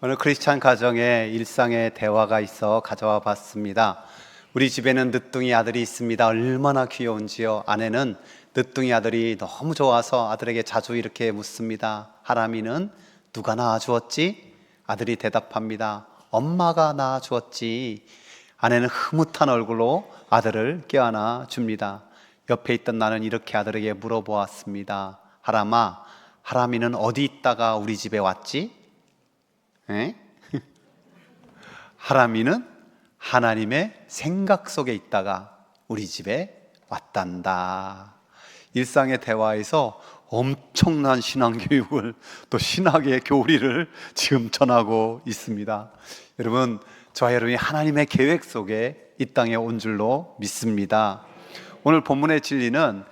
오늘 크리스찬 가정의 일상의 대화가 있어 가져와 봤습니다. 우리 집에는 늦둥이 아들이 있습니다. 얼마나 귀여운지요. 아내는 늦둥이 아들이 너무 좋아서 아들에게 자주 이렇게 묻습니다. 하람이는 누가 낳아주었지? 아들이 대답합니다. 엄마가 낳아주었지. 아내는 흐뭇한 얼굴로 아들을 껴안아 줍니다. 옆에 있던 나는 이렇게 아들에게 물어보았습니다. 하람아, 하람이는 어디 있다가 우리 집에 왔지? 하람이는 하나님의 생각 속에 있다가 우리 집에 왔단다. 일상의 대화에서 엄청난 신앙교육을, 또 신학의 교리를 지금 전하고 있습니다. 여러분, 저와 여러분이 하나님의 계획 속에 이 땅에 온 줄로 믿습니다. 오늘 본문의 진리는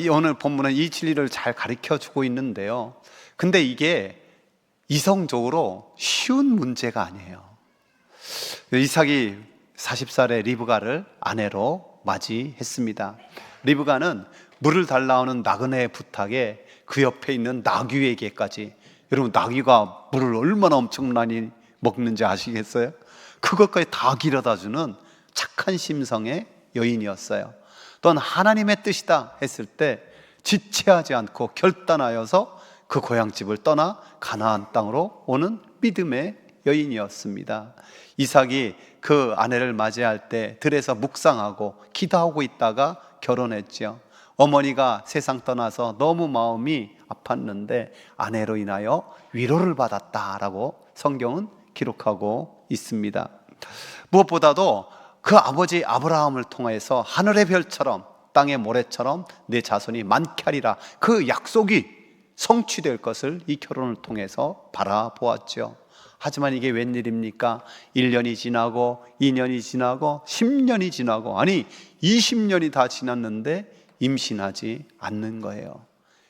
오늘 본문은 이 진리를 잘 가르쳐 주고 있는데요. 근데 이게 이성적으로 쉬운 문제가 아니에요. 이삭이 40살의 리브가를 아내로 맞이했습니다. 리브가는 물을 달라오는 나그네의 부탁에 그 옆에 있는 나귀에게까지, 여러분 나귀가 물을 얼마나 엄청나게 먹는지 아시겠어요? 그것까지 다 길어다주는 착한 심성의 여인이었어요. 또한 하나님의 뜻이다 했을 때 지체하지 않고 결단하여서 그 고향집을 떠나 가나안 땅으로 오는 믿음의 여인이었습니다. 이삭이 그 아내를 맞이할 때 들에서 묵상하고 기도하고 있다가 결혼했죠. 어머니가 세상 떠나서 너무 마음이 아팠는데 아내로 인하여 위로를 받았다라고 성경은 기록하고 있습니다. 무엇보다도 그 아버지 아브라함을 통해서 하늘의 별처럼 땅의 모래처럼 내 자손이 많게 하리라, 그 약속이 성취될 것을 이 결혼을 통해서 바라보았죠. 하지만 이게 웬일입니까? 1년이 지나고 2년이 지나고 10년이 지나고, 아니 20년이 다 지났는데 임신하지 않는 거예요.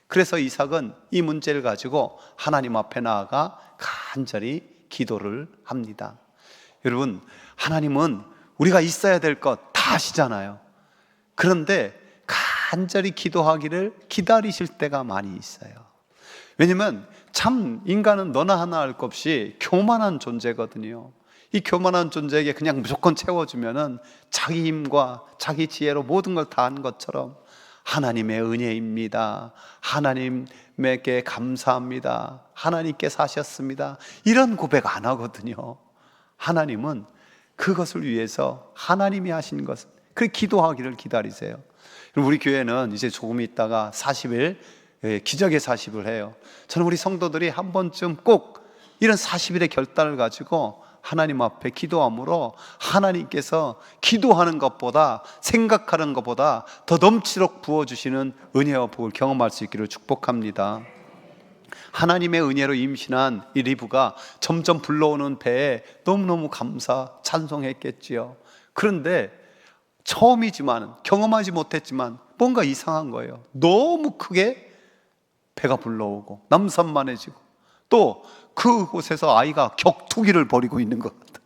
그래서 이삭은 이 문제를 가지고 하나님 앞에 나아가 간절히 기도를 합니다. 여러분, 하나님은 우리가 있어야 될 것 다 아시잖아요. 그런데 간절히 기도하기를 기다리실 때가 많이 있어요. 왜냐면 참 인간은 너나 하나 할 것 없이 교만한 존재거든요. 이 교만한 존재에게 그냥 무조건 채워주면은 자기 힘과 자기 지혜로 모든 걸 다 한 것처럼 하나님의 은혜입니다, 하나님께 감사합니다, 하나님께서 하셨습니다, 이런 고백 안 하거든요. 하나님은 그것을 위해서 하나님이 하신 것, 그 기도하기를 기다리세요. 우리 교회는 이제 조금 있다가 40일 기적의 40을 해요. 저는 우리 성도들이 한 번쯤 꼭 이런 40일의 결단을 가지고 하나님 앞에 기도함으로 하나님께서 기도하는 것보다, 생각하는 것보다 더 넘치도록 부어주시는 은혜와 복을 경험할 수 있기를 축복합니다. 하나님의 은혜로 임신한 이 리브가 점점 불러오는 배에 너무너무 감사 찬송했겠지요. 그런데 처음이지만, 경험하지 못했지만 뭔가 이상한 거예요. 너무 크게 배가 불러오고 남산만해지고, 또 그곳에서 아이가 격투기를 벌이고 있는 것 같아요.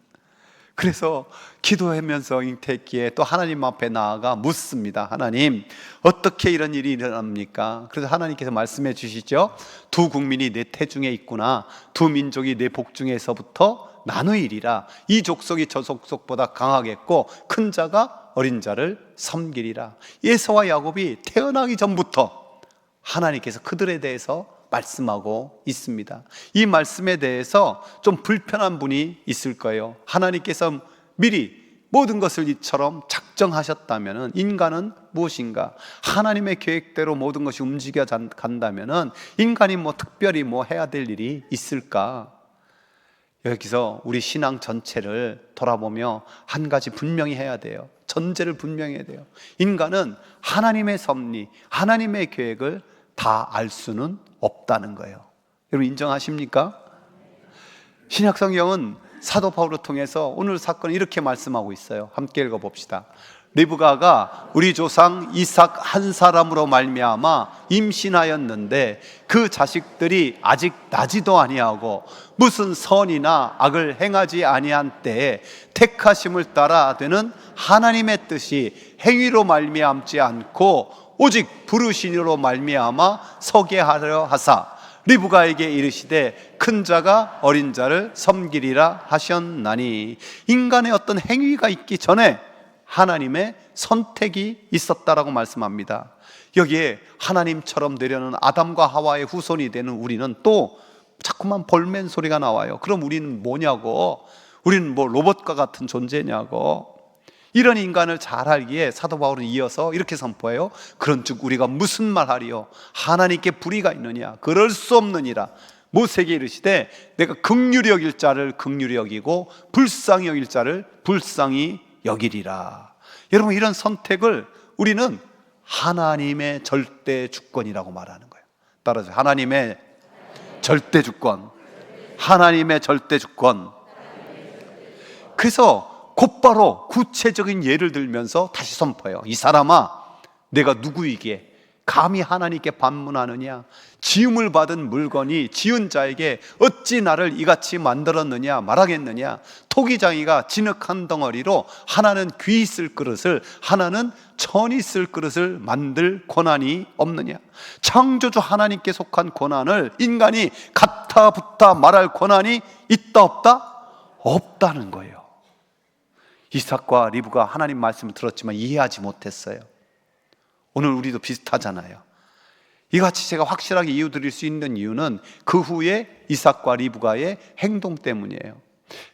그래서 기도하면서 잉태했기에 또 하나님 앞에 나아가 묻습니다. 하나님, 어떻게 이런 일이 일어납니까? 그래서 하나님께서 말씀해 주시죠. 두 국민이 내 태중에 있구나, 두 민족이 내 복중에서부터 나누이리라. 이 족속이 저 족속보다 강하겠고 큰 자가 어린 자를 섬기리라. 에서와 야곱이 태어나기 전부터 하나님께서 그들에 대해서 말씀하고 있습니다. 이 말씀에 대해서 좀 불편한 분이 있을 거예요. 하나님께서 미리 모든 것을 이처럼 작정하셨다면 인간은 무엇인가? 하나님의 계획대로 모든 것이 움직여 간다면 인간이 특별히 해야 될 일이 있을까? 여기서 우리 신앙 전체를 돌아보며 한 가지 분명히 해야 돼요. 전제를 분명히 해야 돼요. 인간은 하나님의 섭리, 하나님의 계획을 다 알 수는 없다는 거예요. 여러분 인정하십니까? 신약 성경은 사도 바울을 통해서 오늘 사건을 이렇게 말씀하고 있어요. 함께 읽어봅시다. 리브가가 우리 조상 이삭 한 사람으로 말미암아 임신하였는데 그 자식들이 아직 나지도 아니하고 무슨 선이나 악을 행하지 아니한 때에 택하심을 따라 되는 하나님의 뜻이 행위로 말미암지 않고 오직 부르시니로 말미암아 서게 하려 하사 리브가에게 이르시되 큰 자가 어린 자를 섬기리라 하셨나니, 인간의 어떤 행위가 있기 전에 하나님의 선택이 있었다라고 말씀합니다. 여기에 하나님처럼 되려는 아담과 하와의 후손이 되는 우리는 또 자꾸만 볼멘 소리가 나와요. 그럼 우리는 뭐냐고, 우리는 뭐 로봇과 같은 존재냐고. 이런 인간을 잘 알기에 사도 바울은 이어서 이렇게 선포해요. 그런즉 우리가 무슨 말하리요? 하나님께 불의가 있느냐? 그럴 수 없느니라. 모세에게 이르시되 내가 긍휼히 여길 자를 긍휼히 여기고 불쌍히 여길 자를 불쌍히 여기리라. 여러분, 이런 선택을 우리는 하나님의 절대 주권이라고 말하는 거예요. 따라서 하나님의 절대 주권, 하나님의 절대 주권. 그래서 곧바로 구체적인 예를 들면서 다시 선포해요. 이 사람아, 내가 누구이기에 감히 하나님께 반문하느냐? 지음을 받은 물건이 지은 자에게 어찌 나를 이같이 만들었느냐 말하겠느냐? 토기장이가 진흙한 덩어리로 하나는 귀 있을 그릇을, 하나는 천이 있을 그릇을 만들 권한이 없느냐? 창조주 하나님께 속한 권한을 인간이 갖다 붙다 말할 권한이 있다 없다? 없다는 거예요. 이삭과 리브가 하나님 말씀을 들었지만 이해하지 못했어요. 오늘 우리도 비슷하잖아요. 이같이 제가 확실하게 이유 드릴 수 있는 이유는 그 후에 이삭과 리브가의 행동 때문이에요.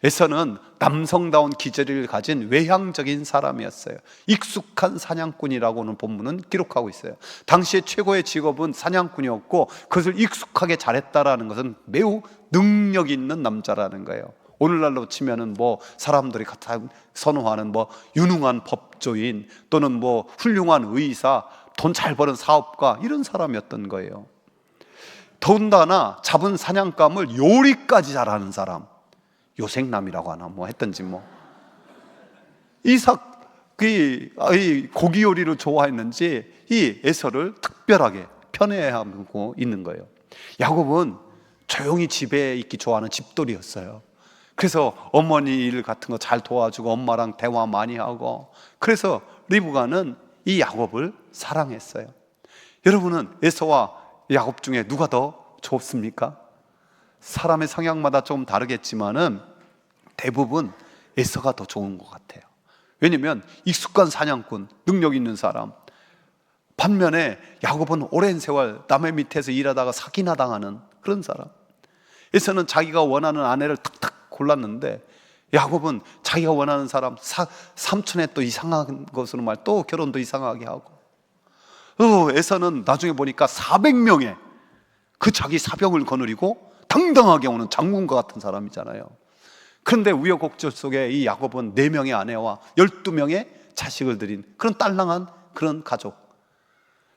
에서는 남성다운 기질을 가진 외향적인 사람이었어요. 익숙한 사냥꾼이라고는 본문은 기록하고 있어요. 당시의 최고의 직업은 사냥꾼이었고 그것을 익숙하게 잘했다라는 것은 매우 능력 있는 남자라는 거예요. 오늘날로 치면은 뭐 사람들이 선호하는 뭐 유능한 법조인 또는 뭐 훌륭한 의사, 돈 잘 버는 사업가, 이런 사람이었던 거예요. 더군다나 잡은 사냥감을 요리까지 잘하는 사람, 요생남이라고 하나 뭐 했던지 뭐. 이삭이 고기 요리를 좋아했는지 이 에서를 특별하게 편애하고 있는 거예요. 야곱은 조용히 집에 있기 좋아하는 집돌이였어요. 그래서 어머니 일 같은 거 잘 도와주고 엄마랑 대화 많이 하고, 그래서 리브가는 이 야곱을 사랑했어요. 여러분은 에서와 야곱 중에 누가 더 좋습니까? 사람의 성향마다 조금 다르겠지만은 대부분 에서가 더 좋은 것 같아요. 왜냐면 익숙한 사냥꾼, 능력 있는 사람. 반면에 야곱은 오랜 세월 남의 밑에서 일하다가 사기나 당하는 그런 사람. 에서는 자기가 원하는 아내를 탁탁 골랐는데 야곱은 자기가 원하는 사람, 삼촌의 또 이상한 것으로 말, 또 결혼도 이상하게 하고. 에서는 나중에 보니까 400명의 그 자기 사병을 거느리고 당당하게 오는 장군과 같은 사람이잖아요. 그런데 우여곡절 속에 이 야곱은 4명의 아내와 12명의 자식을 들인 그런 딸랑한 그런 가족.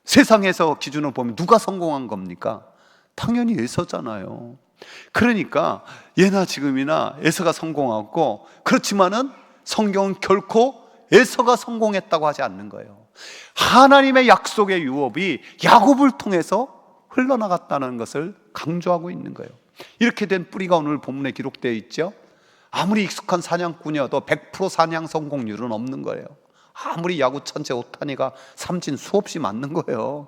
세상에서 기준을 보면 누가 성공한 겁니까? 당연히 에서잖아요. 그러니까 예나 지금이나 에서가 성공하고, 그렇지만은 성경은 결코 에서가 성공했다고 하지 않는 거예요. 하나님의 약속의 유업이 야곱을 통해서 흘러나갔다는 것을 강조하고 있는 거예요. 이렇게 된 뿌리가 오늘 본문에 기록되어 있죠. 아무리 익숙한 사냥꾼이어도 100% 사냥 성공률은 없는 거예요. 아무리 야구 천재 오타니가 삼진 수없이 맞는 거예요.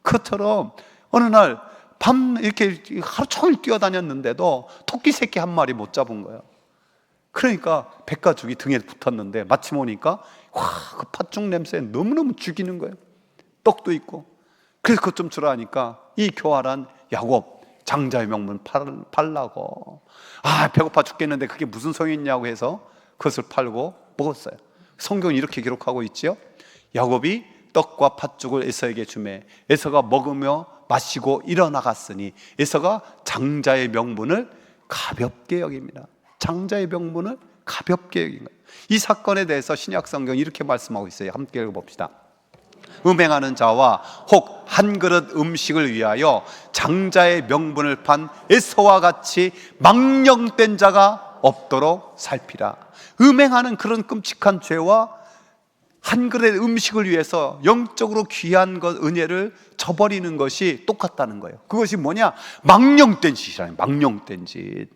그것처럼 어느 날 밤 이렇게 하루 종일 뛰어다녔는데도 토끼 새끼 한 마리 못 잡은 거예요. 그러니까 백가죽이 등에 붙었는데 마침 오니까 그 팥죽 냄새에 너무너무 죽이는 거예요. 떡도 있고. 그래서 그것 좀 주라 하니까 이 교활한 야곱, 장자의 명분 팔라고, 배고파 죽겠는데 그게 무슨 소용이 있냐고 해서 그것을 팔고 먹었어요. 성경은 이렇게 기록하고 있죠. 야곱이 떡과 팥죽을 에서에게 주매 에서가 먹으며 마시고 일어나갔으니, 에서가 장자의 명분을 가볍게 여깁니다. 장자의 명분을 가볍게 여긴 거예요. 이 사건에 대해서 신약 성경이 이렇게 말씀하고 있어요. 함께 읽어봅시다. 음행하는 자와 혹 한 그릇 음식을 위하여 장자의 명분을 판 에서와 같이 망령된 자가 없도록 살피라. 음행하는 그런 끔찍한 죄와 한 그릇 음식을 위해서 영적으로 귀한 것, 은혜를 저버리는 것이 똑같다는 거예요. 그것이 뭐냐? 망령된 짓이라는, 망령된 짓.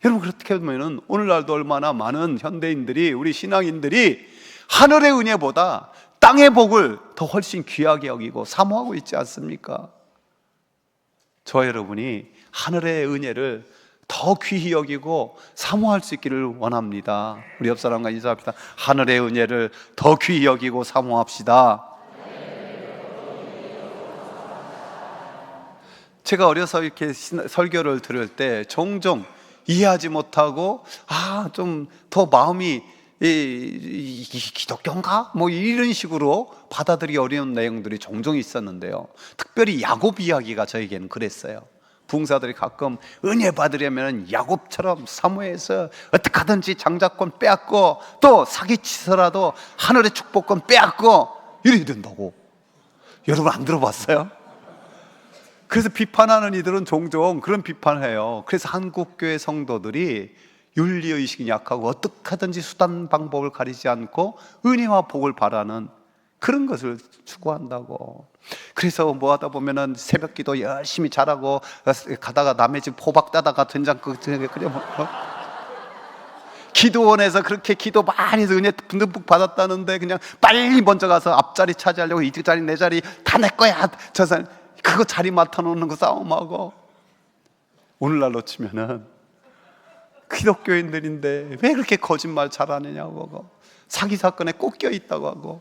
여러분, 그렇게 보면 오늘날도 얼마나 많은 현대인들이, 우리 신앙인들이 하늘의 은혜보다 땅의 복을 더 훨씬 귀하게 여기고 사모하고 있지 않습니까? 저와 여러분이 하늘의 은혜를 더 귀히 여기고 사모할 수 있기를 원합니다. 우리 옆 사람과 인사합시다. 하늘의 은혜를 더 귀히 여기고 사모합시다. 제가 어려서 이렇게 설교를 들을 때 종종 이해하지 못하고 좀 더 마음이 이 기독교인가? 뭐 이런 식으로 받아들이기 어려운 내용들이 종종 있었는데요. 특별히 야곱 이야기가 저에게는 그랬어요. 부흥사들이 가끔 은혜 받으려면 야곱처럼 사모해서 어떻게 하든지 장자권 빼앗고 또 사기치서라도 하늘의 축복권 빼앗고 이래야 된다고. 여러분 안 들어봤어요? 그래서 비판하는 이들은 종종 그런 비판을 해요. 그래서 한국교회 성도들이 윤리의식이 약하고 어떻게 하든지 수단 방법을 가리지 않고 은혜와 복을 바라는 그런 것을 추구한다고. 그래서 뭐 하다 보면은 새벽 기도 열심히 잘하고 가다가 남의 집 포박 따다가 된장국 그냥 기도원에서 그렇게 기도 많이 해서 은혜 듬뿍 받았다는데 그냥 빨리 먼저 가서 앞자리 차지하려고 이 자리 내 자리 다 내 거야. 저 사람 그거 자리 맡아놓는 거 싸움하고. 오늘날로 치면은 기독교인들인데 왜 그렇게 거짓말 잘하느냐고 하고 사기 사건에 꼭 껴있다고 하고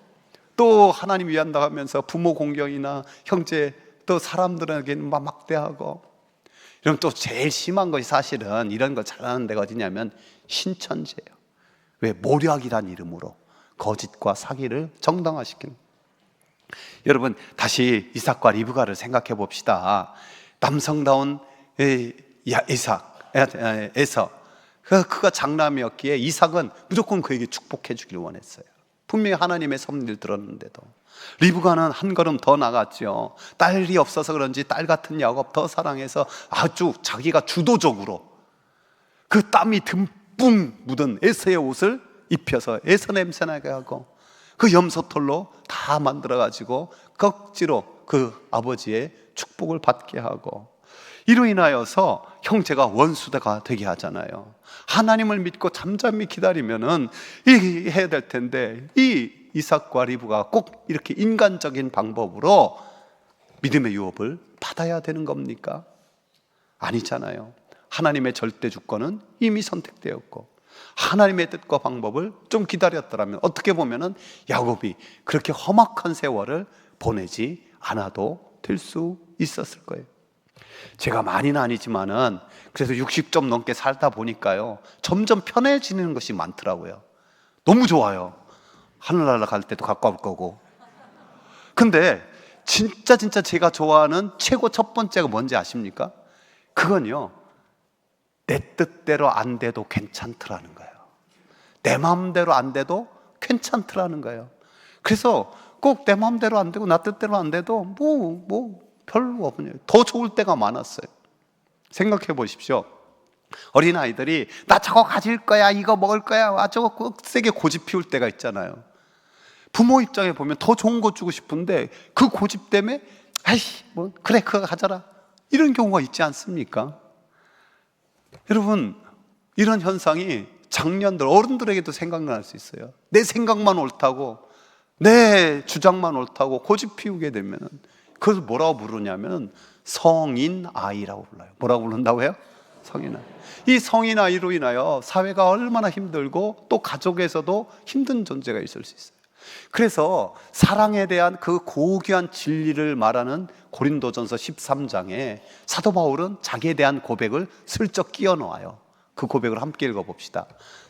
또 하나님 위한다고 하면서 부모 공경이나 형제 또 사람들에게는 막 막대하고. 이러면 또 제일 심한 것이 사실은 이런 거 잘하는 데가 어디냐면 신천지예요. 왜? 모략이란 이름으로 거짓과 사기를 정당화시키는. 여러분 다시 이삭과 리브가를 생각해 봅시다. 남성다운 에서 그가 장남이었기에 이삭은 무조건 그에게 축복해 주기를 원했어요. 분명히 하나님의 섭리를 들었는데도. 리브가는 한 걸음 더 나갔죠. 딸이 없어서 그런지 딸 같은 야곱 더 사랑해서 아주 자기가 주도적으로 그 땀이 듬뿍 묻은 에서의 옷을 입혀서 에서 냄새나게 하고 그 염소털로 다 만들어가지고 억지로 그 아버지의 축복을 받게 하고, 이로 인하여서 형제가 원수가 되게 하잖아요. 하나님을 믿고 잠잠히 기다리면은 해야 될 텐데 이 이삭과 리브가 꼭 이렇게 인간적인 방법으로 믿음의 유업을 받아야 되는 겁니까? 아니잖아요. 하나님의 절대 주권은 이미 선택되었고 하나님의 뜻과 방법을 좀 기다렸더라면 어떻게 보면은 야곱이 그렇게 험악한 세월을 보내지 않아도 될 수 있었을 거예요. 제가 많이는 아니지만은 그래서 60점 넘게 살다 보니까요 점점 편해지는 것이 많더라고요. 너무 좋아요. 하늘나라 갈 때도 가까울 거고. 근데 진짜 제가 좋아하는 최고 첫 번째가 뭔지 아십니까? 그건요, 내 뜻대로 안 돼도 괜찮더라는 거예요. 내 마음대로 안 돼도 괜찮더라는 거예요. 그래서 꼭 내 마음대로 안 되고 나 뜻대로 안 돼도 별로 없네요. 더 좋을 때가 많았어요. 생각해 보십시오. 어린아이들이 나 저거 가질 거야, 이거 먹을 거야, 저거 꼭 세게 고집 피울 때가 있잖아요. 부모 입장에 보면 더 좋은 거 주고 싶은데 그 고집 때문에 그래 그거 가져라 이런 경우가 있지 않습니까? 여러분 이런 현상이 장년들 어른들에게도 생각날 수 있어요. 내 생각만 옳다고 내 주장만 옳다고 고집 피우게 되면 그걸 뭐라고 부르냐면 성인 아이라고 불러요. 뭐라고 부른다고요? 성인 아이. 이 성인 아이로 인하여 사회가 얼마나 힘들고 또 가족에서도 힘든 존재가 있을 수 있어요. 그래서 사랑에 대한 그 고귀한 진리를 말하는 고린도전서 13장에 사도 바울은 자기에 대한 고백을 슬쩍 끼워 놓아요. 그 고백을 함께 읽어봅시다.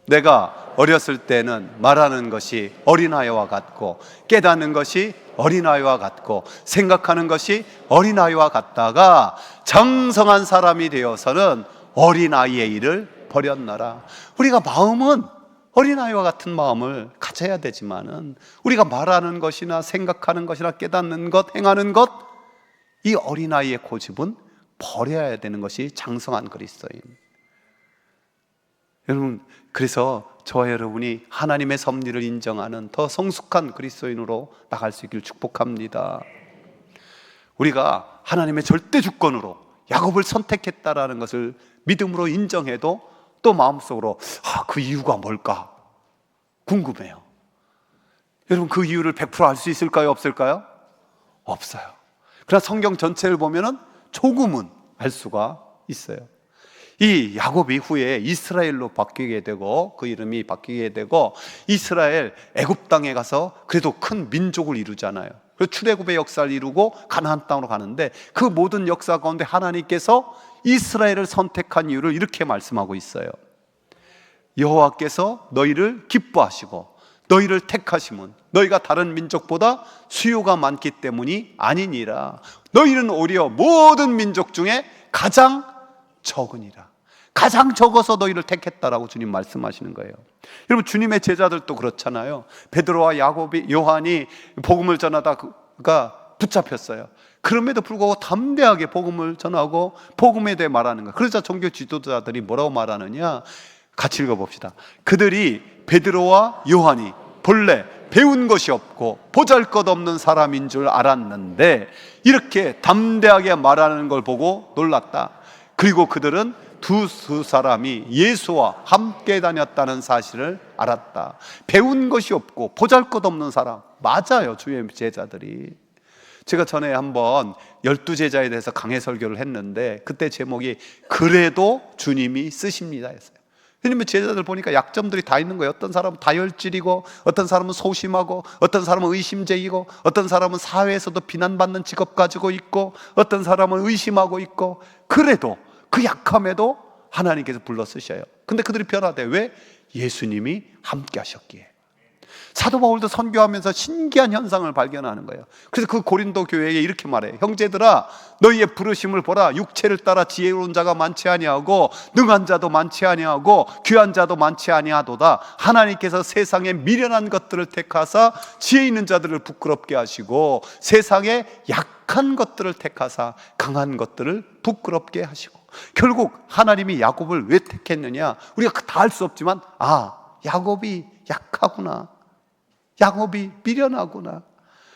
내가 어렸을 때는 말하는 것이 어린아이와 같고 깨닫는 것이 어린아이와 같고 생각하는 것이 어린아이와 같다가 장성한 사람이 되어서는 어린아이의 일을 버렸노라. 우리가 마음은 어린아이와 같은 마음을 가져야 되지만은 우리가 말하는 것이나 생각하는 것이나 깨닫는 것, 행하는 것, 이 어린아이의 고집은 버려야 되는 것이 장성한 그리스도인. 여러분, 그래서 저와 여러분이 하나님의 섭리를 인정하는 더 성숙한 그리스도인으로 나갈 수 있기를 축복합니다. 우리가 하나님의 절대 주권으로 야곱을 선택했다라는 것을 믿음으로 인정해도 또 마음속으로 그 이유가 뭘까 궁금해요. 여러분 그 이유를 100% 알 수 있을까요? 없을까요? 없어요. 그러나 성경 전체를 보면은 조금은 알 수가 있어요. 이 야곱이 후에 이스라엘로 바뀌게 되고, 그 이름이 바뀌게 되고, 이스라엘 애굽 땅에 가서 그래도 큰 민족을 이루잖아요. 그래서 출애굽의 역사를 이루고 가나안 땅으로 가는데, 그 모든 역사 가운데 하나님께서 이스라엘을 선택한 이유를 이렇게 말씀하고 있어요. 여호와께서 너희를 기뻐하시고 너희를 택하심은 너희가 다른 민족보다 수요가 많기 때문이 아니니라. 너희는 오히려 모든 민족 중에 가장 적으니라. 가장 적어서 너희를 택했다라고 주님 말씀하시는 거예요. 여러분, 주님의 제자들도 그렇잖아요. 베드로와 야곱이, 요한이 복음을 전하다가 붙잡혔어요. 그럼에도 불구하고 담대하게 복음을 전하고 복음에 대해 말하는 거예요. 그러자 종교 지도자들이 뭐라고 말하느냐, 같이 읽어봅시다. 그들이, 베드로와 요한이 본래 배운 것이 없고 보잘것없는 사람인 줄 알았는데 이렇게 담대하게 말하는 걸 보고 놀랐다. 그리고 그들은 두 사람이 예수와 함께 다녔다는 사실을 알았다. 배운 것이 없고 보잘것없는 사람, 맞아요. 주의 제자들이. 제가 전에 한번 12제자에 대해서 강해 설교를 했는데, 그때 제목이 그래도 주님이 쓰십니다 였어요. 왜냐면 제자들 보니까 약점들이 다 있는 거예요. 어떤 사람은 다혈질이고, 어떤 사람은 소심하고, 어떤 사람은 의심쟁이고, 어떤 사람은 사회에서도 비난받는 직업 가지고 있고, 어떤 사람은 의심하고 있고, 그래도 그 약함에도 하나님께서 불러 쓰셔요. 근데 그들이 변화돼. 왜? 예수님이 함께 하셨기에. 사도 바울도 선교하면서 신기한 현상을 발견하는 거예요. 그래서 그 고린도 교회에 이렇게 말해요. 형제들아, 너희의 부르심을 보라. 육체를 따라 지혜로운 자가 많지 아니하고 능한 자도 많지 아니하고 귀한 자도 많지 아니하도다. 하나님께서 세상에 미련한 것들을 택하사 지혜 있는 자들을 부끄럽게 하시고 세상에 약한 것들을 택하사 강한 것들을 부끄럽게 하시고. 결국 하나님이 야곱을 왜 택했느냐, 우리가 다 알 수 없지만, 야곱이 약하구나, 야곱이 미련하구나,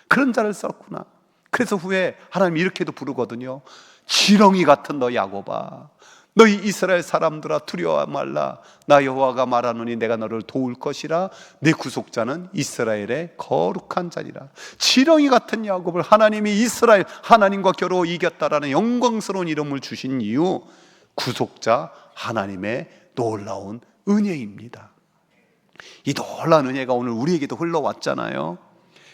그런 자를 썼구나. 그래서 후에 하나님이 이렇게도 부르거든요. 지렁이 같은 너 야곱아, 너희 이스라엘 사람들아 두려워 말라. 나 여호와가 말하노니 내가 너를 도울 것이라. 내 구속자는 이스라엘의 거룩한 자니라. 지렁이 같은 야곱을 하나님이 이스라엘 하나님과 겨루어 이겼다라는 영광스러운 이름을 주신 이유, 구속자 하나님의 놀라운 은혜입니다. 이 놀라운 은혜가 오늘 우리에게도 흘러왔잖아요.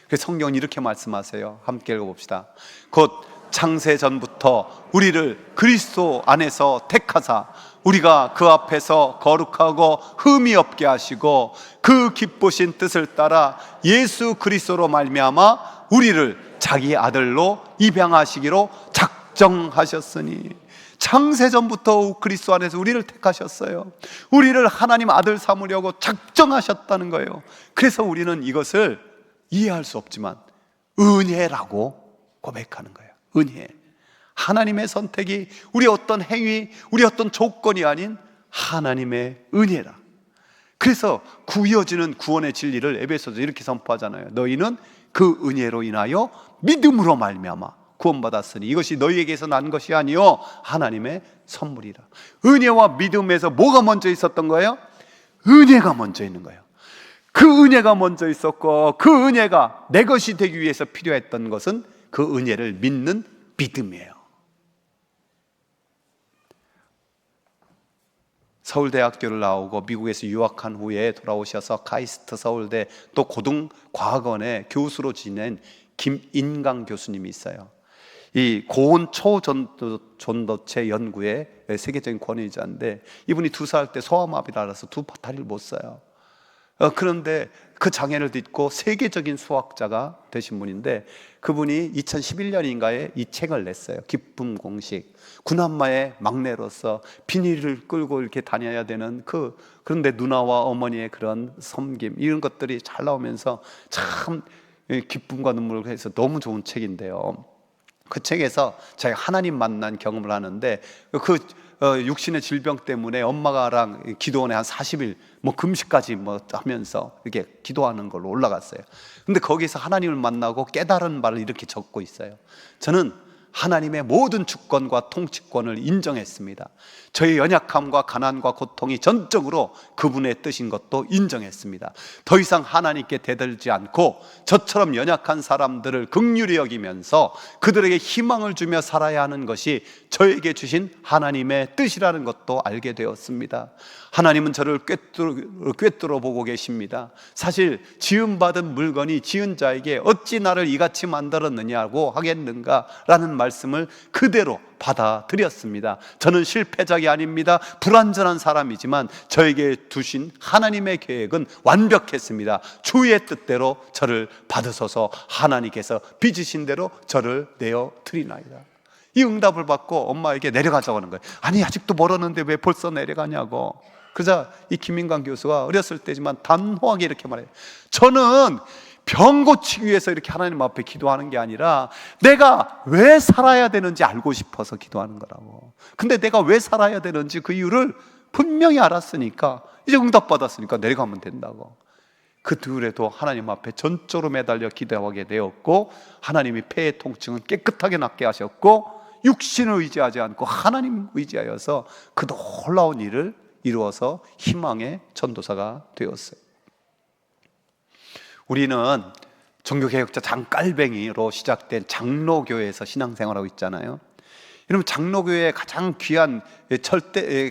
그래서 성경은 이렇게 말씀하세요. 함께 읽어봅시다. 곧 창세전부터 우리를 그리스도 안에서 택하사 우리가 그 앞에서 거룩하고 흠이 없게 하시고 그 기쁘신 뜻을 따라 예수 그리스도로 말미암아 우리를 자기 아들로 입양하시기로 작정하셨으니. 창세전부터 그리스도 안에서 우리를 택하셨어요. 우리를 하나님 아들 삼으려고 작정하셨다는 거예요. 그래서 우리는 이것을 이해할 수 없지만 은혜라고 고백하는 거예요. 은혜. 하나님의 선택이 우리 어떤 행위, 우리 어떤 조건이 아닌 하나님의 은혜라. 그래서 이어지는 구원의 진리를 에베소서 이렇게 선포하잖아요. 너희는 그 은혜로 인하여 믿음으로 말미암아 구원받았으니 이것이 너희에게서 난 것이 아니요 하나님의 선물이라. 은혜와 믿음에서 뭐가 먼저 있었던 거예요? 은혜가 먼저 있는 거예요. 그 은혜가 먼저 있었고, 그 은혜가 내 것이 되기 위해서 필요했던 것은 그 은혜를 믿는 믿음이에요. 서울대학교를 나오고 미국에서 유학한 후에 돌아오셔서 카이스트 서울대 또 고등과학원의 교수로 지낸 김인강 교수님이 있어요. 이 고온 초전도체 연구의 세계적인 권위자인데, 이분이 2살 때 소아마비를 알아서 두 다리를 못 써요. 그런데 그 장애를 딛고 세계적인 수학자가 되신 분인데, 그분이 2011년인가에 이 책을 냈어요. 기쁨 공식. 군함마의 막내로서 비닐을 끌고 이렇게 다녀야 되는 그런데 누나와 어머니의 그런 섬김, 이런 것들이 잘 나오면서 참 기쁨과 눈물을 해서 너무 좋은 책인데요. 그 책에서 제가 하나님 만난 경험을 하는데, 육신의 질병 때문에 엄마가랑 기도원에 한 40일 금식까지 하면서 이렇게 기도하는 걸로 올라갔어요. 근데 거기서 하나님을 만나고 깨달은 바를 이렇게 적고 있어요. 저는 하나님의 모든 주권과 통치권을 인정했습니다. 저의 연약함과 가난과 고통이 전적으로 그분의 뜻인 것도 인정했습니다. 더 이상 하나님께 대들지 않고 저처럼 연약한 사람들을 긍휼히 여기면서 그들에게 희망을 주며 살아야 하는 것이 저에게 주신 하나님의 뜻이라는 것도 알게 되었습니다. 하나님은 저를 꿰뚫어 보고 계십니다. 사실 지음받은 물건이 지은 자에게 어찌 나를 이같이 만들었느냐고 하겠는가라는 말씀을 그대로 받아들였습니다. 저는 실패작이 아닙니다. 불완전한 사람이지만 저에게 두신 하나님의 계획은 완벽했습니다. 주의 뜻대로 저를 받으소서. 하나님께서 빚으신 대로 저를 내어 드리나이다. 이 응답을 받고 엄마에게 내려가자고 하는 거예요. 아니 아직도 멀었는데 왜 벌써 내려가냐고. 그러자 이 김민광 교수가 어렸을 때지만 단호하게 이렇게 말해요. 저는 병 고치기 위해서 이렇게 하나님 앞에 기도하는 게 아니라 내가 왜 살아야 되는지 알고 싶어서 기도하는 거라고. 근데 내가 왜 살아야 되는지 그 이유를 분명히 알았으니까, 이제 응답받았으니까 내려가면 된다고. 그 둘에도 하나님 앞에 전적으로 매달려 기도하게 되었고, 하나님이 폐의 통증은 깨끗하게 낫게 하셨고, 육신을 의지하지 않고 하나님 의지하여서 그 놀라운 일을 이루어서 희망의 전도사가 되었어요. 우리는 종교개혁자 장깔뱅이로 시작된 장로교회에서 신앙생활하고 있잖아요. 여러분, 장로교회의 가장 귀한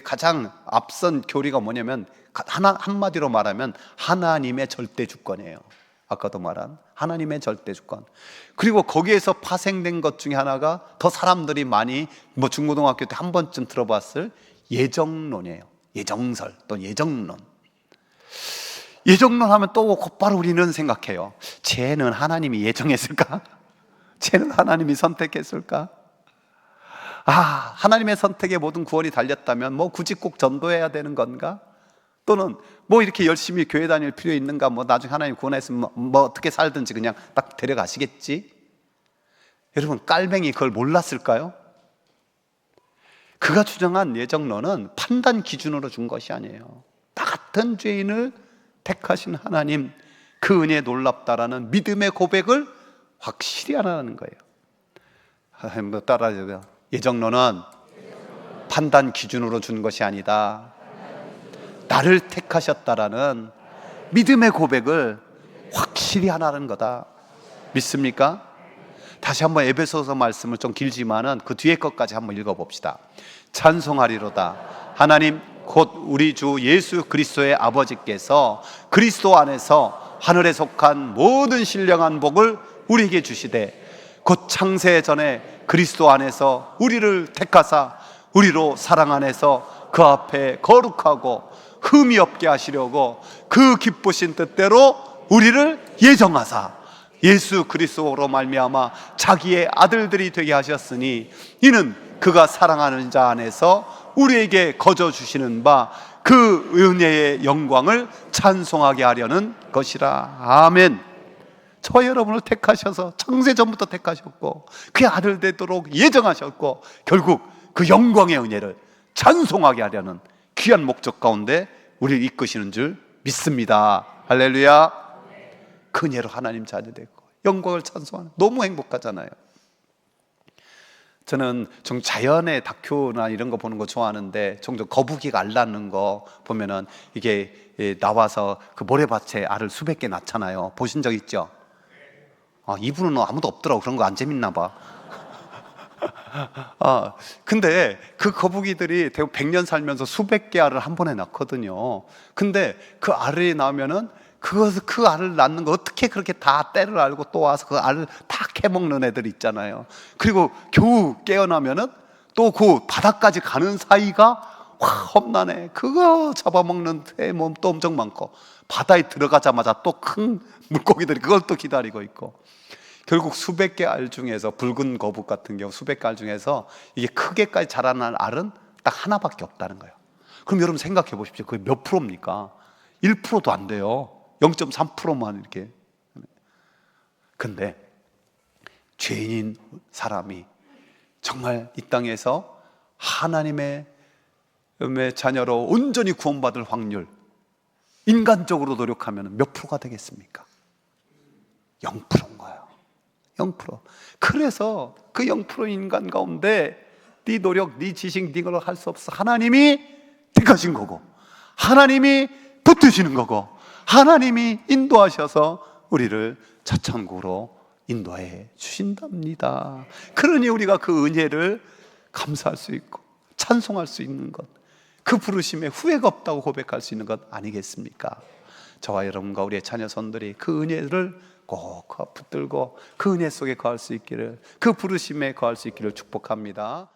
가장 앞선 교리가 뭐냐면, 한마디로 말하면 하나님의 절대 주권이에요. 아까도 말한 하나님의 절대 주권. 그리고 거기에서 파생된 것 중에 하나가 더 사람들이 많이 중고등학교 때 한 번쯤 들어봤을 예정론이에요. 예정설 또는 예정론. 예정론 하면 또 곧바로 우리는 생각해요. 쟤는 하나님이 예정했을까? 쟤는 하나님이 선택했을까? 하나님의 선택에 모든 구원이 달렸다면 굳이 꼭 전도해야 되는 건가? 또는 이렇게 열심히 교회 다닐 필요 있는가? 나중에 하나님 구원했으면 어떻게 살든지 그냥 딱 데려가시겠지? 여러분, 깔뱅이 그걸 몰랐을까요? 그가 주장한 예정론은 판단 기준으로 준 것이 아니에요. 나 같은 죄인을 택하신 하나님, 그 은혜 놀랍다라는 믿음의 고백을 확실히 하라는 거예요. 따라하세요. 예정론은 판단 기준으로 준 것이 아니다. 나를 택하셨다라는 믿음의 고백을 확실히 하라는 거다. 믿습니까? 다시 한번 에베소서 말씀을 좀 길지만은 그 뒤에 것까지 한번 읽어봅시다. 찬송하리로다. 하나님 곧 우리 주 예수 그리스도의 아버지께서 그리스도 안에서 하늘에 속한 모든 신령한 복을 우리에게 주시되, 곧 창세 전에 그리스도 안에서 우리를 택하사 우리로 사랑 안에서 그 앞에 거룩하고 흠이 없게 하시려고 그 기쁘신 뜻대로 우리를 예정하사 예수 그리스도로 말미암아 자기의 아들들이 되게 하셨으니, 이는 그가 사랑하는 자 안에서 우리에게 거저 주시는 바 그 은혜의 영광을 찬송하게 하려는 것이라. 아멘. 저와 여러분을 택하셔서 창세전부터 택하셨고 그의 아들 되도록 예정하셨고, 결국 그 영광의 은혜를 찬송하게 하려는 귀한 목적 가운데 우리를 이끄시는 줄 믿습니다. 할렐루야. 그 은혜로 하나님 자녀 되고 영광을 찬송하는, 너무 행복하잖아요. 저는 좀 자연의 다큐나 이런 거 보는 거 좋아하는데, 종종 거북이가 알 낳는 거 보면은 이게 나와서 그 모래밭에 알을 수백 개 낳잖아요. 보신 적 있죠? 이분은 아무도 없더라고. 그런 거 안 재밌나 봐. 근데 그 거북이들이 대부분 100년 살면서 수백 개 알을 한 번에 낳거든요. 근데 그 알이 나오면은 그 알을 낳는 거 어떻게 그렇게 다 때를 알고 또 와서 그 알을 다 캐먹는 애들 있잖아요. 그리고 겨우 깨어나면은 또 그 바닥까지 가는 사이가 험난해. 그거 잡아먹는 새 몸도 엄청 많고, 바다에 들어가자마자 또 큰 물고기들이 그걸 또 기다리고 있고, 결국 수백 개 알 중에서, 붉은 거북 같은 경우 수백 개 알 중에서 이게 크게까지 자라날 알은 딱 하나밖에 없다는 거예요. 그럼 여러분 생각해 보십시오. 그게 몇 프로입니까? 1%도 안 돼요. 0.3%만 이렇게. 근데 죄인인 사람이 정말 이 땅에서 하나님의 자녀로 온전히 구원받을 확률, 인간적으로 노력하면 몇 프로가 되겠습니까? 0%인 거예요. 0%. 그래서 그 0% 인간 가운데 네 노력, 네 지식, 네 걸로 할 수 없어. 하나님이 택하신 거고, 하나님이 붙드시는 거고, 하나님이 인도하셔서 우리를 저천국으로 인도해 주신답니다. 그러니 우리가 그 은혜를 감사할 수 있고 찬송할 수 있는 것, 그 부르심에 후회가 없다고 고백할 수 있는 것 아니겠습니까? 저와 여러분과 우리의 자녀손들이 그 은혜를 꼭 붙들고 그 은혜 속에 거할 수 있기를, 그 부르심에 거할 수 있기를 축복합니다.